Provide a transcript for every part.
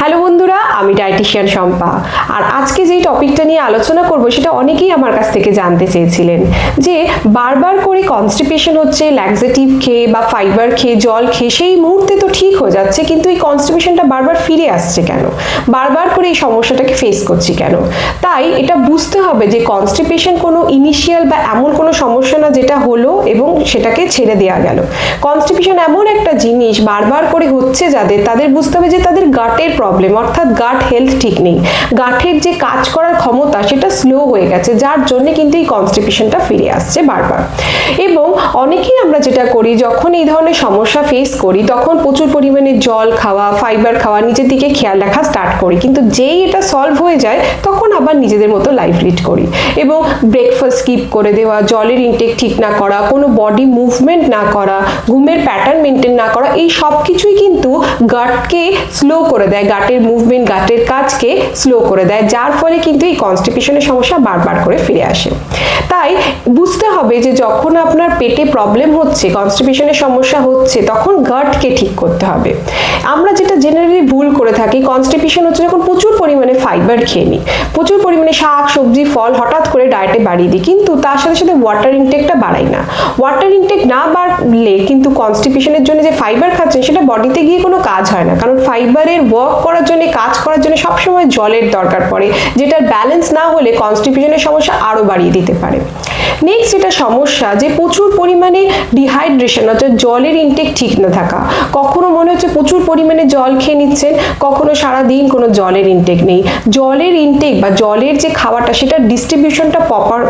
Hello বন্ধুরা, আমি dietician Shampa. আর আজকে যেই টপিকটা নিয়ে আলোচনা করব সেটা অনেকেই আমার কাছ থেকে জানতে চেয়েছিলেন যে বারবার করে কনস্টিপেশন হচ্ছে, ল্যাক্সেটিভ খেয়ে বা ফাইবার খেয়ে জল খেয়ে সেই মুহূর্তে তো ঠিক হয়ে যাচ্ছে, কিন্তু এই কনস্টিপেশনটা বারবার ফিরে আসছে কেন, বারবার করে এই সমস্যাটাকে ফেস করছি কেন। তাই এটা বুঝতে হবে যে কনস্টিপেশন কোনো ইনিশিয়াল বা এমন কোনো সমস্যা না যেটা হলো এবং সেটাকে ছেড়ে দেওয়া গেল। কনস্টিপেশন এমন একটা জিনিস বারবার করে হচ্ছে তাদের বুঝতে হবে যে তাদের গাটের প্রবলেম, অর্থাৎ গাট হেলথ ঠিক নেই, গাটের যে কাজ করার ক্ষমতা সেটা স্লো হয়ে গেছে, যার জন্য কিন্তু এই কনস্টিপেশনটা ফিরে আসছে বারবার। এবং অনেকেই আমরা যেটা করি, যখন এই ধরনের সমস্যা ফেস করি তখন প্রচুর পরিমাণে জল খাওয়া, ফাইবার খাওয়া, নিজের দিকে খেয়াল রাখা স্টার্ট করি, কিন্তু যেই এটা সলভ হয়ে যায় তখন আবার নিজেদের মতো লাইফ লিড করি। এবং ব্রেকফাস্ট স্কিপ করে দেওয়া, জলের ইনটেক ঠিক না করা, কোনো বডি মুভমেন্ট না করা, ঘুমের প্যাটার্ন মেনটেন না করা, এই সব কিছুই কিন্তু গাটকে স্লো করে দেয়, গাটের মুভমেন্ট, গাটের কাজকে স্লো করে দেয়, যার ফলে কিন্তু এই কনস্টিপেশনের সমস্যা বারবার করে ফিরে আসে। তাই বুঝতে হবে যে যখন আপনার পেটে প্রবলেম হচ্ছে, কনস্টিপেশনের সমস্যা হচ্ছে, তখন গাটকে ঠিক করতে হবে। আমরা যেটা জেনারেলি ভুল করে থাকি, কনস্টিপেশন হচ্ছে যখন প্রচুর পরিমাণে ফাইবার খেয়ে নিই, প্রচুর পরিমাণে শাক সবজি ফল হঠাৎ করে ডায়েটে বাড়িয়ে দিই, কিন্তু তার সাথে সাথে ওয়াটার ইনটেকটা বাড়াই না। ওয়াটার ইনটেক না বাড়লে কিন্তু কনস্টিপেশনের জন্য যে ফাইবার খাচ্ছেন সেটা বডিতে গিয়ে কোনো কাজ হয় না, কারণ ফাইবারের ওয়ার্ক করার জন্য, কাজ করার জন্য সবসময় জলের দরকার পড়ে, যেটার ব্যালেন্স না হলে কনস্টিপেশনের সমস্যা আরও বাড়িয়ে দিতে পারে। নেক্সট যেটা সমস্যা, যে প্রচুর পরিমাণে ডিহাইড্রেশন, অর্থাৎ জলের ইনটেক ঠিক না থাকা। কখনো মনে হচ্ছে প্রচুর পরিমাণে জল খেয়ে নিচ্ছেন, কখনো সারাদিন কোনো জলের ইনটেক নেই। জলের ইনটেক বা জলের যে খাওয়াটা সেটা ডিস্ট্রিবিউশনটা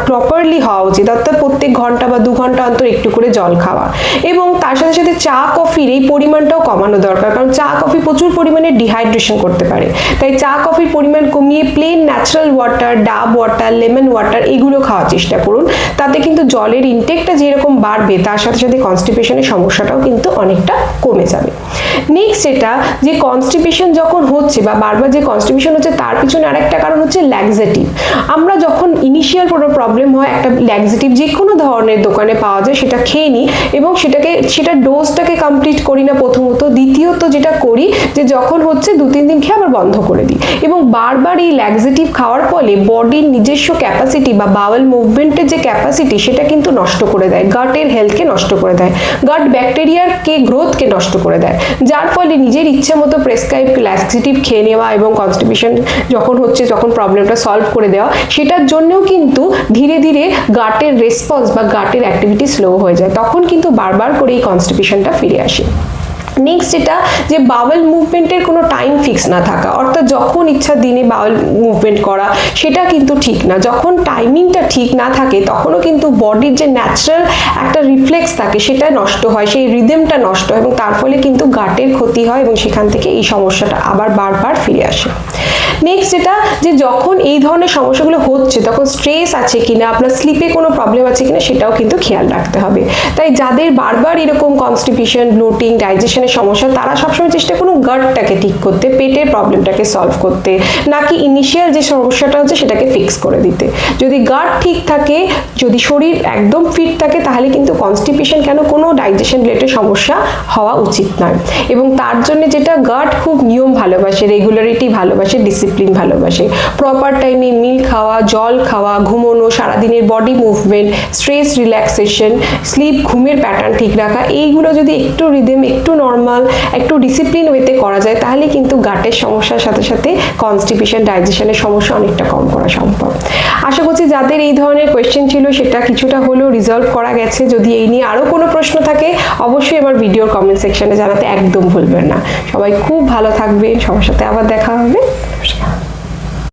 প্রপারলি হওয়া উচিত, অর্থাৎ প্রত্যেক ঘন্টা বা 2 ঘন্টা অন্তর একটু করে জল খাওয়া। এবং তার সাথে সাথে চা কফির এই পরিমাণটাও কমানো দরকার, কারণ চা কফি প্রচুর পরিমাণে ডিহাইড্রেশন করতে পারে। তাই চা কফির পরিমাণ কমিয়ে প্লেন ন্যাচারাল ওয়াটার, ডাব ওয়াটার, লেমন ওয়াটার এগুলো খাওয়ার চেষ্টা করুন। তাতে কিন্তু জলের ইনটেকটা যেরকম বাড়বে তার সাথে সাথে কনস্টিপেশনের সমস্যাটাও কিন্তু অনেকটা কমে যাবে। নেক্সট এটা যে কনস্টিপেশন যখন হচ্ছে বা বারবার যে কনস্টিপেশন হচ্ছে তার পিছনে আরেকটা কারণ হচ্ছে ল্যাক্সেটিভ। আমরা যখন ইনিশিয়াল কোনো প্রবলেম হয়, একটা ল্যাক্সেটিভ যে কোনো ধরনের দোকানে পাওয়া যায় সেটা খেয়ে নিই এবং সেটার ডোজটাকে কমপ্লিট করি না প্রথমত। দ্বিতীয়ত যেটা করি যে যখন হচ্ছে 2-3 দিন খেয়ে আবার বন্ধ করে দিই, এবং বারবার এই ল্যাক্সেটিভ খাওয়ার ফলে বডির নিজস্ব ক্যাপাসিটি বা বাওয়েল মুভমেন্টের যে ক্যাপাসিটি সেটা কিন্তু নষ্ট করে দেয়, গাটের হেলথকে নষ্ট করে দেয়, গাট ব্যাকটেরিয়ার গ্রোথকে নষ্ট করে দেয়, যার ফলে নিজের ইচ্ছা মতো প্রেসক্রাইব ল্যাক্সেটিভ খেয়ে নেওয়া এবং কনস্টিপেশন যখন হচ্ছে তখন প্রবলেমটা সলভ করে দেওয়া, সেটার জন্যও কিন্তু ধীরে ধীরে গাটের রেসপন্স বা গাটের অ্যাক্টিভিটি স্লো হয়ে যায়, তখন কিন্তু বারবার করে এই কনস্টিপেশনটা ফিরে আসে। নেক্সট যেটা যে বাওয়েল মুভমেন্টের কোনো টাইম ফিক্স না থাকা, অর্থাৎ যখন ইচ্ছা দিনে বাওয়েল মুভমেন্ট করা সেটা কিন্তু ঠিক না। যখন টাইমিংটা ঠিক না থাকে তখনও কিন্তু বডির যে ন্যাচারাল একটা রিফ্লেক্স থাকে সেটা নষ্ট হয়, সেই রিদমটা নষ্ট হয়, এবং তার ফলে কিন্তু গাটের ক্ষতি হয় এবং সেখান থেকে এই সমস্যাটা আবার বারবার ফিরে আসে। নেক্সট যেটা যে যখন এই ধরনের সমস্যাগুলো হচ্ছে তখন স্ট্রেস আছে কিনা, আপনার স্লিপে কোনো প্রবলেম আছে কিনা সেটাও কিন্তু খেয়াল রাখতে হবে। তাই যাদের বারবার এরকম কনস্টিপেশন, ব্লোটিং, ডাইজেশনের সমস্যা, তারা সবসময় চেষ্টা করুন গাটটাকে ঠিক করতে, পেটের প্রবলেমটাকে সলভ করতে, নাকি ইনিশিয়াল যে সমস্যাটা হচ্ছে সেটাকে ফিক্স করে দিতে। যদি গাট ঠিক থাকে, যদি শরীর একদম ফিট থাকে, তাহলে কিন্তু কনস্টিপেশন কেন কোনো ডাইজেশন রিলেটেড সমস্যা হওয়া উচিত নয়। এবং তার জন্য যেটা গাট খুব নিয়ম ভালোবাসে, রেগুলারিটি ভালোবাসে, ডিসিপ্লিন ভালোবাসে, প্রপার টাইমে মিল খাওয়া, জল খাওয়া, ঘুমোনো, সারাদিনের body movement, stress relaxation, sleep, ঘুমের প্যাটার্ন ঠিক রাখা, এইগুলো যদি একটু রিদম, একটু নর্মাল, একটু ডিসিপ্লিন ওয়েতে করা যায় তাহলে কিন্তু গাটের সমস্যার সাথে সাথে কনস্টিপেশন, ডাইজেশনের সমস্যা অনেকটা কম করা সম্ভব। আশা করছি যাদের এই ধরনের কোয়েশ্চেন ছিল সেটা কিছুটা হলেও রিজলভ করা গেছে। যদি এই নিয়ে আরও কোনো প্রশ্ন থাকে অবশ্যই আমার ভিডিওর কমেন্ট সেকশনে জানাতে একদম ভুলবেন না। সবাই খুব ভালো থাকবেন, সবার সাথে আবার দেখা হবে। নমস্কার।